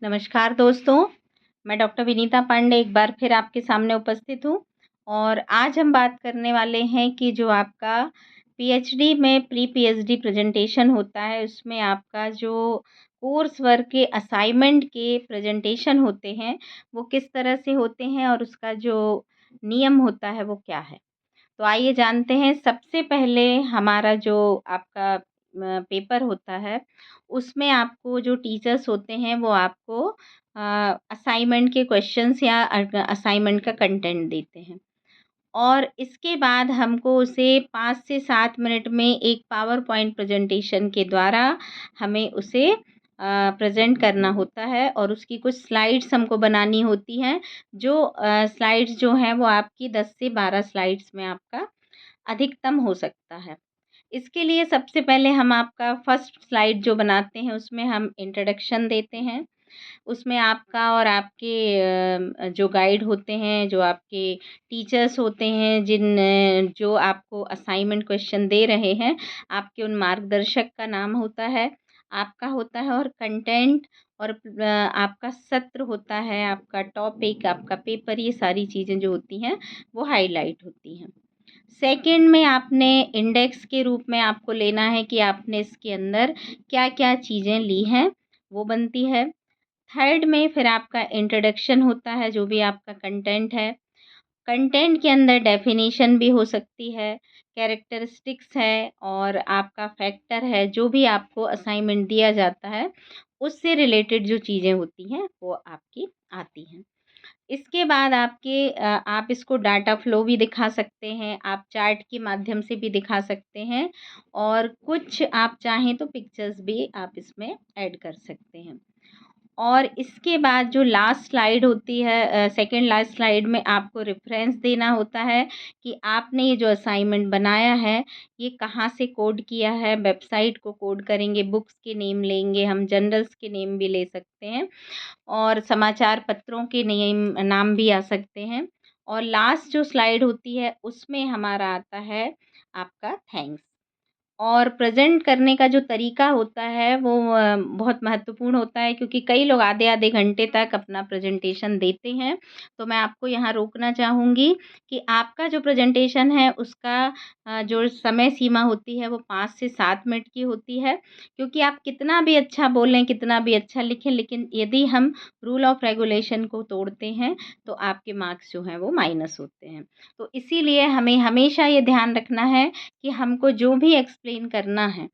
नमस्कार दोस्तों, मैं डॉक्टर विनीता पांडे एक बार फिर आपके सामने उपस्थित हूँ और आज हम बात करने वाले हैं कि जो आपका पीएचडी में प्री पीएचडी प्रेजेंटेशन होता है, उसमें आपका जो कोर्स वर्क के असाइनमेंट के प्रेजेंटेशन होते हैं, वो किस तरह से होते हैं और उसका जो नियम होता है, वो क्या है। तो आइए जानते हैं। सबसे पहले हमारा जो आपका पेपर होता है, उसमें आपको जो टीचर्स होते हैं वो आपको असाइनमेंट के क्वेश्चंस या असाइनमेंट का कंटेंट देते हैं और इसके बाद हमको उसे 5 से 7 मिनट में एक पावर पॉइंट प्रेजेंटेशन के द्वारा हमें उसे प्रेज़ेंट करना होता है और उसकी कुछ स्लाइड्स हमको बनानी होती हैं। जो स्लाइड्स जो हैं वो आपकी 10 से 12 स्लाइड्स में आपका अधिकतम हो सकता है। इसके लिए सबसे पहले हम आपका फर्स्ट स्लाइड जो बनाते हैं उसमें हम इंट्रोडक्शन देते हैं। उसमें आपका और आपके जो गाइड होते हैं, जो आपके टीचर्स होते हैं, जो आपको असाइनमेंट क्वेश्चन दे रहे हैं, आपके उन मार्गदर्शक का नाम होता है, आपका होता है और कंटेंट और आपका सत्र होता है, आपका टॉपिक, आपका पेपर, ये सारी चीज़ें जो होती हैं, वो हाइलाइट होती हैं। सेकंड में आपने इंडेक्स के रूप में आपको लेना है कि आपने इसके अंदर क्या-क्या चीज़ें ली हैं, वो बनती है। थर्ड में फिर आपका इंट्रोडक्शन होता है, जो भी आपका कंटेंट है। कंटेंट के अंदर डेफिनेशन भी हो सकती है, कैरेक्टरिस्टिक्स है और आपका फैक्टर है, जो भी आपको असाइनमेंट दिया जाता है, उससे रिलेटेड जो चीज़ें होती हैं, वो आपकी आती हैं। इसके बाद आप इसको डाटा फ्लो भी दिखा सकते हैं, आप चार्ट के माध्यम से भी दिखा सकते हैं और कुछ आप चाहें तो पिक्चर्स भी आप इसमें ऐड कर सकते हैं। और इसके बाद जो लास्ट स्लाइड होती है, सेकंड लास्ट स्लाइड में आपको रेफ़रेंस देना होता है कि आपने ये जो असाइनमेंट बनाया है, ये कहाँ से कोड किया है। वेबसाइट को कोड करेंगे, बुक्स के नेम लेंगे, हम जर्नल्स के नेम भी ले सकते हैं और समाचार पत्रों के नाम भी आ सकते हैं। और लास्ट जो स्लाइड होती है, उसमें हमारा आता है आपका थैंक्स। और प्रेज़ेंट करने का जो तरीका होता है वो बहुत महत्वपूर्ण होता है, क्योंकि कई लोग आधे-आधे घंटे तक अपना प्रेज़ेंटेशन देते हैं। तो मैं आपको यहाँ रोकना चाहूँगी कि आपका जो प्रेज़ेंटेशन है उसका जो समय सीमा होती है वो 5 से 7 मिनट की होती है। क्योंकि आप कितना भी अच्छा बोलें, कितना भी अच्छा लिखें, लेकिन यदि हम रूल ऑफ़ रेगुलेशन को तोड़ते हैं तो आपके मार्क्स जो हैं वो माइनस होते हैं। तो इसीलिए हमें हमेशा ये ध्यान रखना है कि हमको जो भी एक्सप्लेन करना है,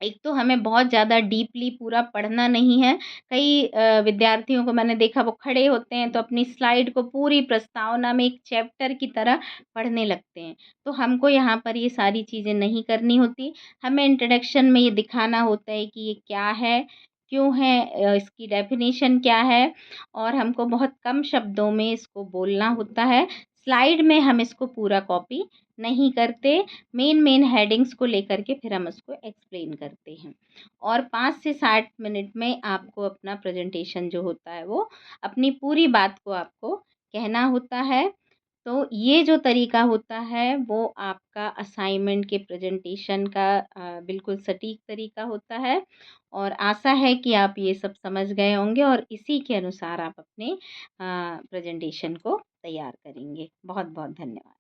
एक तो हमें बहुत ज़्यादा डीपली पूरा पढ़ना नहीं है। कई विद्यार्थियों को मैंने देखा, वो खड़े होते हैं तो अपनी स्लाइड को पूरी प्रस्तावना में एक चैप्टर की तरह पढ़ने लगते हैं। तो हमको यहाँ पर ये सारी चीज़ें नहीं करनी होती। हमें इंट्रोडक्शन में ये दिखाना होता है कि ये क्या है, क्यों है, इसकी डेफ़िनेशन क्या है और हमको बहुत कम शब्दों में इसको बोलना होता है। स्लाइड में हम इसको पूरा कॉपी नहीं करते, मेन हेडिंग्स को लेकर के फिर हम उसको एक्सप्लेन करते हैं। और 5 से 60 मिनट में आपको अपना प्रेज़ेंटेशन जो होता है वो अपनी पूरी बात को आपको कहना होता है। तो ये जो तरीका होता है वो आपका असाइनमेंट के प्रेज़ेंटेशन का बिल्कुल सटीक तरीका होता है और आशा है कि आप ये सब समझ गए होंगे और इसी के अनुसार आप अपने प्रेज़ेंटेशन को तैयार करेंगे। बहुत-बहुत धन्यवाद।